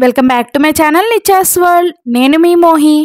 Welcome back to my channel నిచాస్ world. నేను మీ మోహి.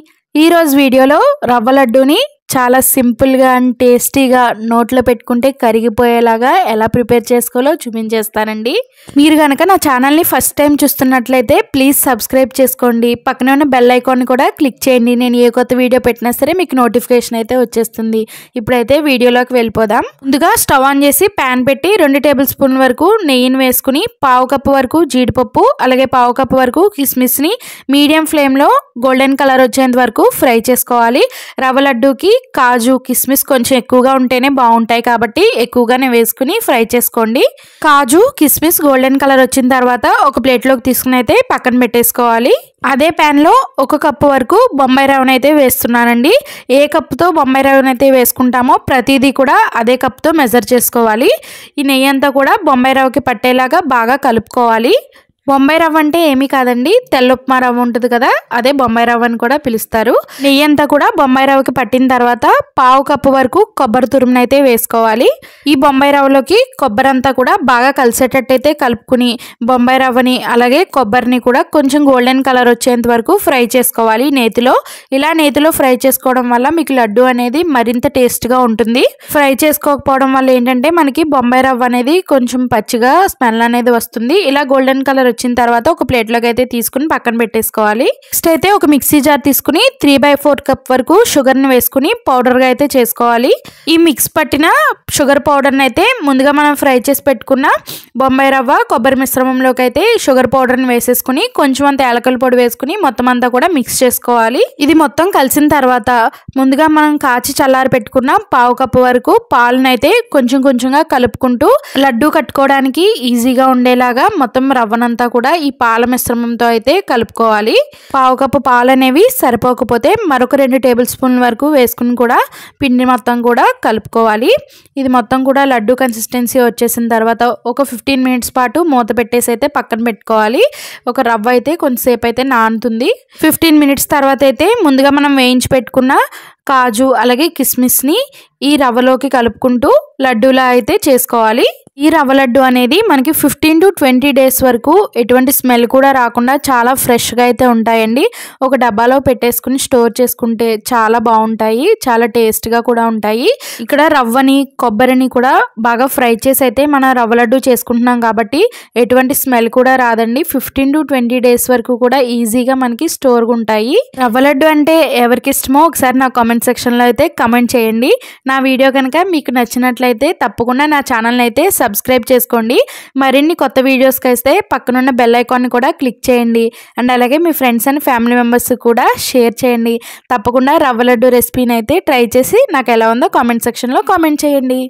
ఈ రోజు వీడియోలో రవ్వ లడ్డూని చాలా సింపుల్గా అండ్ టేస్టీగా నోట్లో పెట్టుకుంటే కరిగిపోయేలాగా ఎలా ప్రిపేర్ చేసుకోవాలో చూపించేస్తానండి. మీరు కనుక నా ఛానల్ని ఫస్ట్ టైం చూస్తున్నట్లయితే ప్లీజ్ సబ్స్క్రైబ్ చేసుకోండి. పక్కనే ఉన్న బెల్ ఐకాన్ కూడా క్లిక్ చేయండి. నేను ఏ కొత్త వీడియో పెట్టినా సరే మీకు నోటిఫికేషన్ అయితే వచ్చేస్తుంది. ఇప్పుడైతే వీడియోలోకి వెళ్ళిపోదాం. ముందుగా స్టవ్ ఆన్ చేసి ప్యాన్ పెట్టి 2 టేబుల్ స్పూన్ వరకు నెయ్యిని వేసుకుని పావు కప్పు వరకు జీడిపప్పు అలాగే పావు కప్పు వరకు కిస్మిస్ని మీడియం ఫ్లేమ్లో గోల్డెన్ కలర్ వచ్చేంత వరకు ఫ్రై చేసుకోవాలి. రవ్వ లడ్డూకి కాజు కిస్మిస్ కొంచెం ఎక్కువగా ఉంటేనే బాగుంటాయి కాబట్టి ఎక్కువగానే వేసుకుని ఫ్రై చేసుకోండి. కాజు కిస్మిస్ గోల్డెన్ కలర్ వచ్చిన తర్వాత ఒక ప్లేట్లోకి తీసుకుని అయితే పక్కన పెట్టేసుకోవాలి. అదే ప్యాన్లో 1 కప్పు వరకు బొంబాయి రవ్వను అయితే వేస్తున్నానండి. ఏ కప్పుతో బొంబాయి రవ్వను అయితే వేసుకుంటామో ప్రతిదీ కూడా అదే కప్తో మెజర్ చేసుకోవాలి. ఈ నెయ్యి అంతా కూడా బొంబాయి రవ్వకి పట్టేలాగా బాగా కలుపుకోవాలి. బొంబాయి రవ్వ అంటే ఏమీ కాదండి, తెల్ల ఉప్మా రవ్వ ఉంటుంది కదా, అదే బొంబాయి రవ్వ అని కూడా పిలుస్తారు. నెయ్యి అంతా కూడా బొంబాయి రవ్వకి పట్టిన తర్వాత పావు కప్పు వరకు కొబ్బరి తురుమును అయితే వేసుకోవాలి. ఈ బొంబాయి రవ్వలోకి కొబ్బరి అంతా కూడా బాగా కలిసేటట్టు అయితే కలుపుకుని బొంబాయి రవ్వని అలాగే కొబ్బరిని కూడా కొంచెం గోల్డెన్ కలర్ వచ్చేంత వరకు ఫ్రై చేసుకోవాలి నేతిలో. ఇలా నేతిలో ఫ్రై చేసుకోవడం వల్ల మీకు లడ్డు అనేది మరింత టేస్ట్గా ఉంటుంది. ఫ్రై చేసుకోకపోవడం వల్ల ఏంటంటే మనకి బొంబాయి రవ్వ అనేది కొంచెం పచ్చిగా స్మెల్ అనేది వస్తుంది. ఇలా గోల్డెన్ కలర్ వచ్చిన తర్వాత ఒక ప్లేట్లోకి అయితే తీసుకుని పక్కన పెట్టేసుకోవాలి. నెక్స్ట్ అయితే ఒక మిక్సీ జార్ తీసుకుని 3/4 కప్ వరకు షుగర్ని వేసుకుని పౌడర్గా అయితే చేసుకోవాలి. ఈ మిక్స్ పట్టిన షుగర్ పౌడర్ని అయితే ముందుగా మనం ఫ్రై చేసి పెట్టుకున్న బొంబాయి రవ్వ కొబ్బరి మిశ్రమంలోకి అయితే షుగర్ పౌడర్ని వేసేసుకుని కొంచెం అంత యాలకుల పొడి వేసుకుని మొత్తం అంతా కూడా మిక్స్ చేసుకోవాలి. ఇది మొత్తం కలిసిన తర్వాత ముందుగా మనం కాచి చల్లారి పెట్టుకున్న పావు కప్పు వరకు పాలను అయితే కొంచెం కొంచెంగా కలుపుకుంటూ లడ్డు కట్టుకోవడానికి ఈజీగా ఉండేలాగా మొత్తం రవ్వనంతా కూడా ఈ పాల మిశ్రమంతో అయితే కలుపుకోవాలి. పావు కప్పు పాలు అనేవి సరిపోకపోతే మరొక 2 టేబుల్ స్పూన్ల వరకు వేసుకుని కూడా పిండి మొత్తం కూడా కలుపుకోవాలి. ఇది మొత్తం కూడా లడ్డు కన్సిస్టెన్సీ వచ్చేసిన తర్వాత ఒక 15 మినిట్స్ పాటు మూత పెట్టేసి అయితే పక్కన పెట్టుకోవాలి. ఒక రవ్వ అయితే కొంచెంసేపు అయితే నానుతుంది. 15 మినిట్స్ తర్వాత అయితే ముందుగా మనం వేయించి పెట్టుకున్న కాజు అలాగే కిస్మిస్ని ఈ రవ్వలోకి కలుపుకుంటూ లడ్డూలా అయితే చేసుకోవాలి. ఈ రవ్వ లడ్డు అనేది మనకి 15 to 20 డేస్ వరకు ఎటువంటి స్మెల్ కూడా రాకుండా చాలా ఫ్రెష్గా అయితే ఉంటాయండి. ఒక డబ్బాలో పెట్టేసుకుని స్టోర్ చేసుకుంటే చాలా బాగుంటాయి, చాలా టేస్ట్గా కూడా ఉంటాయి. ఇక్కడ రవ్వని కొబ్బరిని కూడా బాగా ఫ్రై చేసి అయితే మన రవ్వ లడ్డు చేసుకుంటున్నాం కాబట్టి ఎటువంటి స్మెల్ కూడా రాదండి. 15 to 20 డేస్ వరకు కూడా ఈజీగా మనకి స్టోర్గా ఉంటాయి. రవ్వ లడ్డు అంటే ఎవరికి ఇష్టమో ఒకసారి నా కామెంట్ సెక్షన్లో అయితే కమెంట్ చేయండి. నా వీడియో కనుక మీకు నచ్చినట్లయితే తప్పకుండా నా ఛానల్ని అయితే సబ్స్క్రైబ్ చేసుకోండి. మరిన్ని కొత్త వీడియోస్కి అయితే పక్కనున్న బెల్ ఐకాన్ని కూడా క్లిక్ చేయండి. అండ్ అలాగే మీ ఫ్రెండ్స్ అండ్ ఫ్యామిలీ మెంబర్స్ కూడా షేర్ చేయండి. తప్పకుండా రవ్వ లడ్డు రెసిపీని అయితే ట్రై చేసి నాకు ఎలా ఉందో కామెంట్ సెక్షన్లో కామెంట్ చేయండి.